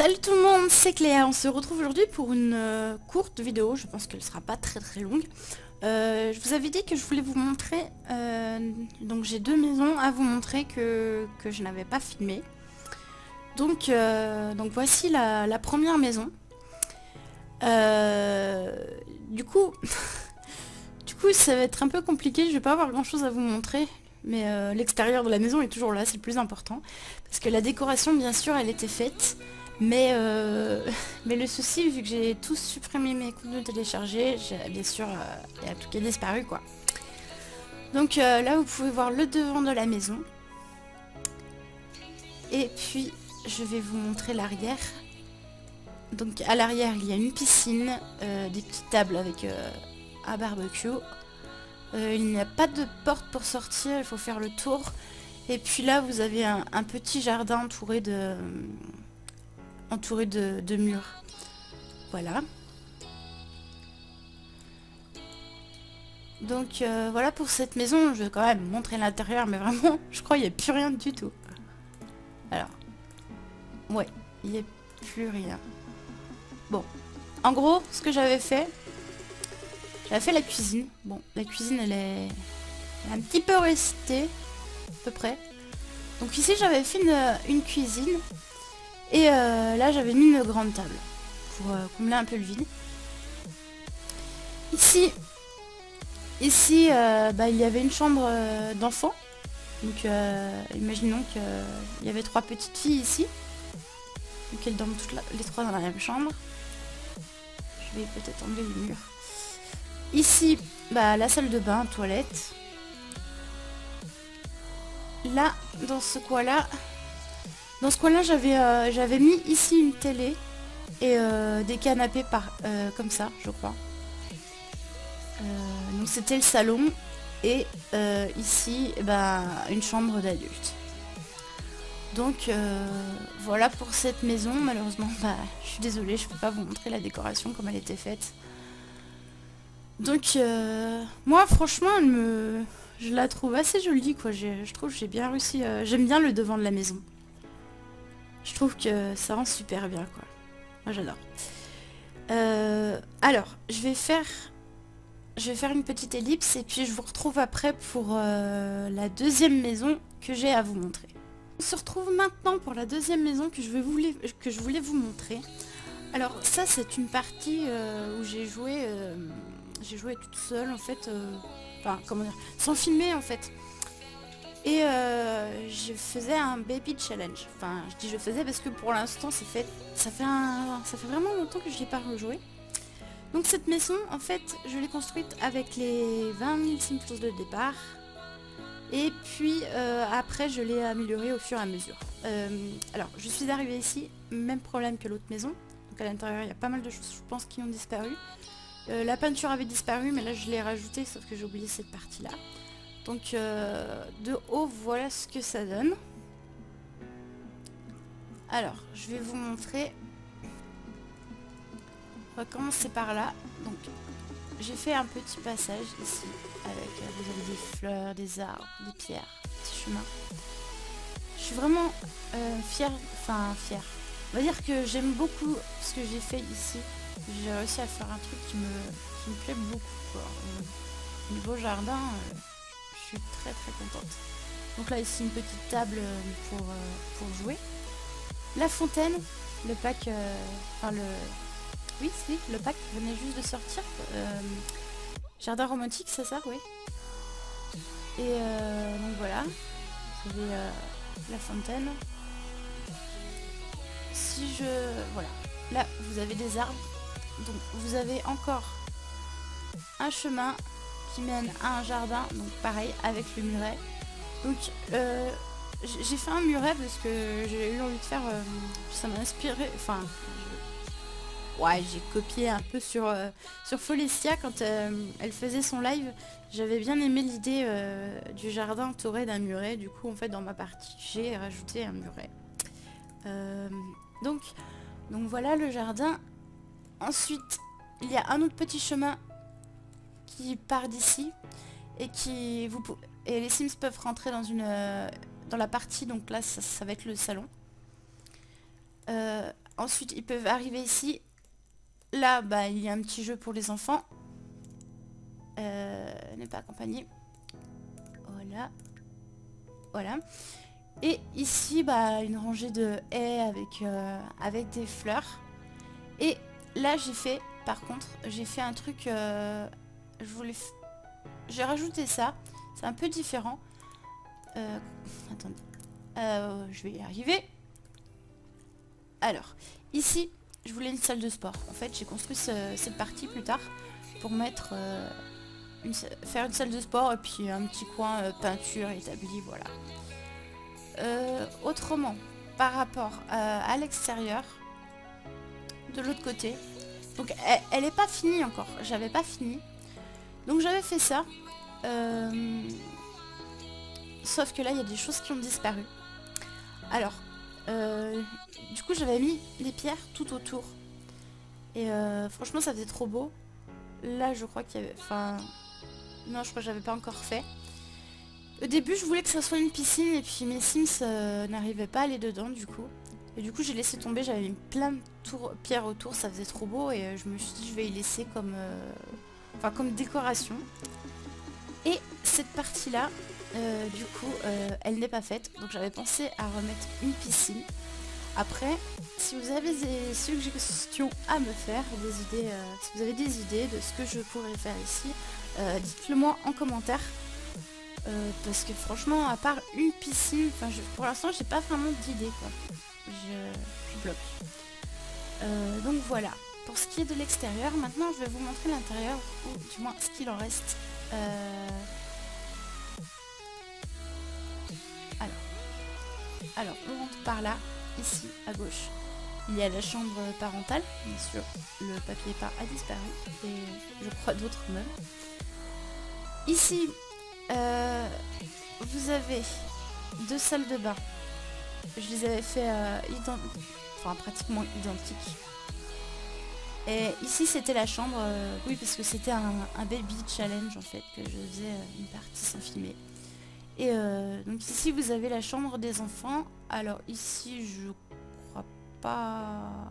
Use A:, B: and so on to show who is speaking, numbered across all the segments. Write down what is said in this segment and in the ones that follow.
A: Salut tout le monde, c'est Cléa. On se retrouve aujourd'hui pour une courte vidéo. Je pense qu'elle sera pas très longue. Je vous avais dit que je voulais vous montrer, donc j'ai deux maisons à vous montrer que je n'avais pas filmé. Donc voici la première maison. Du coup, ça va être un peu compliqué, je vais pas avoir grand chose à vous montrer. Mais l'extérieur de la maison est toujours là, c'est le plus important. Parce que la décoration, bien sûr, elle était faite. Mais le souci, vu que j'ai tous supprimé mes contenus téléchargés, bien sûr, il y a tout qui est disparu, quoi. Donc là, vous pouvez voir le devant de la maison. Et puis, je vais vous montrer l'arrière. Donc à l'arrière, il y a une piscine, des petites tables avec un barbecue. Il n'y a pas de porte pour sortir, il faut faire le tour. Et puis là, vous avez un petit jardin entouré de murs. Voilà. Donc voilà pour cette maison. Je vais quand même montrer l'intérieur, mais vraiment, je crois qu'il n'y a plus rien du tout. Alors, ouais, il n'y a plus rien. Bon, en gros, ce que j'avais fait la cuisine. Bon, la cuisine, elle est un petit peu restée, à peu près. Donc ici, j'avais fait une cuisine. Et là, j'avais mis une grande table pour combler un peu le vide. Ici, il y avait une chambre d'enfant. Donc, imaginons qu'il y avait trois petites filles ici. Donc, elles dorment les trois dans la même chambre. Je vais peut-être enlever le mur. Ici, la salle de bain, toilette. Là, dans ce coin-là, j'avais mis ici une télé et des canapés comme ça, je crois. Donc c'était le salon et ici, une chambre d'adulte. Donc voilà pour cette maison. Malheureusement, je suis désolée, je peux pas vous montrer la décoration comme elle était faite. Donc moi, franchement, je la trouve assez jolie, quoi. Je trouve que j'ai bien réussi. J'aime bien le devant de la maison. Je trouve que ça rend super bien, quoi. Moi, j'adore. Alors, je vais faire une petite ellipse et puis je vous retrouve après pour la deuxième maison que j'ai à vous montrer. On se retrouve maintenant pour la deuxième maison que je voulais vous montrer. Alors, ça, c'est une partie où j'ai joué toute seule, en fait. Enfin, comment dire, sans filmer, en fait. Et je faisais un baby challenge. Enfin, je dis je faisais parce que pour l'instant, ça fait vraiment longtemps que je n'ai pas rejoué. Donc cette maison, en fait, je l'ai construite avec les 20 000 simples de départ. Et puis après, je l'ai améliorée au fur et à mesure. Alors, je suis arrivée ici, même problème que l'autre maison. Donc à l'intérieur, il y a pas mal de choses, je pense, qui ont disparu. La peinture avait disparu, mais là, je l'ai rajoutée, sauf que j'ai oublié cette partie-là. Donc de haut, voilà ce que ça donne. Alors, je vais vous montrer. On va commencer par là. Donc, j'ai fait un petit passage ici avec vous avez des fleurs, des arbres, des pierres, des petits chemins. Je suis vraiment fière. On va dire que j'aime beaucoup ce que j'ai fait ici. J'ai réussi à faire un truc qui me plaît beaucoup, quoi. Niveau jardin. Je suis très contente. Donc là ici une petite table pour jouer. La fontaine, le pack, le pack venait juste de sortir. Jardin romantique, c'est ça, oui. Et donc voilà, vous avez la fontaine. Voilà, là vous avez des arbres. Donc vous avez encore un chemin qui mène à un jardin, donc pareil avec le muret. Donc j'ai fait un muret parce que j'ai eu envie de faire, ça m'a inspiré, j'ai copié un peu sur Folesia quand elle faisait son live. J'avais bien aimé l'idée du jardin entouré d'un muret. Du coup en fait dans ma partie j'ai rajouté un muret. Donc voilà le jardin. Ensuite il y a un autre petit chemin qui part d'ici et les Sims peuvent rentrer dans la partie, donc là ça va être le salon. ensuite ils peuvent arriver ici. Là, bah, il y a un petit jeu pour les enfants. Ne pas accompagner. Voilà. Voilà. Et ici, bah, une rangée de haies avec des fleurs. Et là, j'ai fait, par contre, j'ai fait un truc... j'ai rajouté ça. C'est un peu différent. Attendez. Je vais y arriver. Alors, ici, je voulais une salle de sport. En fait, j'ai construit cette partie plus tard pour mettre... faire une salle de sport et puis un petit coin peinture établi, voilà. Autrement, par rapport à l'extérieur, de l'autre côté, donc elle est pas finie encore, j'avais pas fini, donc j'avais fait ça, sauf que là il y a des choses qui ont disparu. Alors, du coup j'avais mis des pierres tout autour, et franchement ça faisait trop beau. Là je crois qu'il y avait, enfin, non je crois que j'avais pas encore fait. Au début je voulais que ça soit une piscine et puis mes Sims n'arrivaient pas à aller dedans du coup. Et du coup j'ai laissé tomber, j'avais mis plein de pierres autour, ça faisait trop beau et je me suis dit je vais y laisser comme, comme décoration. Et cette partie là, du coup elle n'est pas faite, donc j'avais pensé à remettre une piscine. Après, si vous avez des suggestions à me faire, des idées, si vous avez des idées de ce que je pourrais faire ici, dites-le moi en commentaire. Parce que franchement, à part une piscine, pour l'instant, j'ai pas vraiment d'idée quoi. Je bloque. Donc voilà. Pour ce qui est de l'extérieur, maintenant je vais vous montrer l'intérieur, ou du moins ce qu'il en reste. Alors, on rentre par là, ici, à gauche. Il y a la chambre parentale, bien sûr. Le papier peint a disparu, et je crois d'autres meubles. Ici, vous avez deux salles de bain. Je les avais fait pratiquement identiques. Et ici c'était la chambre, oui parce que c'était un baby challenge en fait, que je faisais une partie sans filmer. Et donc ici vous avez la chambre des enfants. Alors ici je crois pas...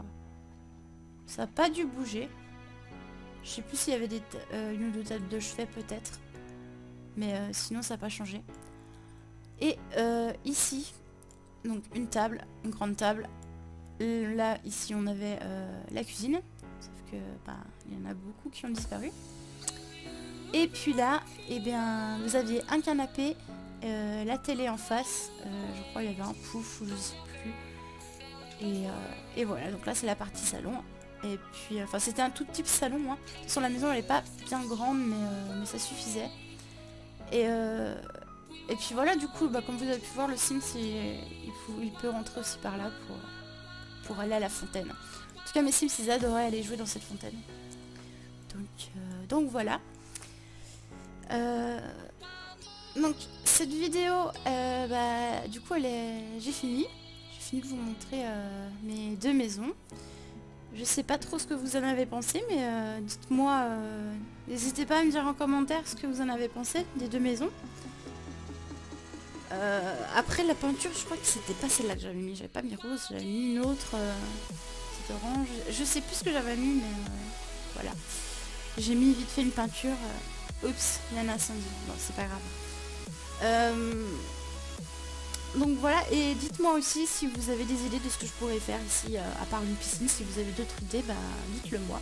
A: Ça n'a pas dû bouger. Je sais plus s'il y avait une ou deux tables de chevet peut-être. Mais sinon ça n'a pas changé. Et ici, donc une table, une grande table. Là, ici on avait la cuisine. Sauf que il y en a beaucoup qui ont disparu. Et puis là, eh bien, vous aviez un canapé, la télé en face. Je crois qu'il y avait un pouf ou je sais plus. Et voilà, donc là c'est la partie salon. Et puis, c'était un tout petit salon. Hein. De toute façon la maison elle n'est pas bien grande, mais ça suffisait. Et puis voilà, du coup, comme vous avez pu voir, le Sims, il peut rentrer aussi par là pour aller à la fontaine. En tout cas, mes Sims, ils adoraient aller jouer dans cette fontaine. Donc voilà. Donc, cette vidéo, du coup, j'ai fini. J'ai fini de vous montrer mes deux maisons. Je sais pas trop ce que vous en avez pensé, mais dites-moi, n'hésitez pas à me dire en commentaire ce que vous en avez pensé des deux maisons. Après la peinture, je crois que c'était pas celle-là que j'avais mis, j'avais pas mis rose, j'avais mis une autre, petite orange, je sais plus ce que j'avais mis, mais voilà. J'ai mis vite fait une peinture, oups, il y a un incendie, bon c'est pas grave. Donc voilà, et dites-moi aussi si vous avez des idées de ce que je pourrais faire ici, à part une piscine, si vous avez d'autres idées, dites-le moi.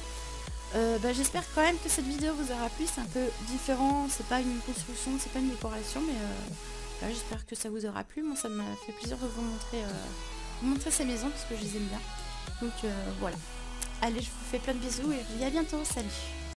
A: J'espère quand même que cette vidéo vous aura plu, c'est un peu différent, c'est pas une construction, c'est pas une décoration, mais j'espère que ça vous aura plu. Moi ça m'a fait plaisir de vous montrer ces maisons parce que je les aime bien. Donc voilà. Allez, je vous fais plein de bisous et je vous dis à bientôt, salut.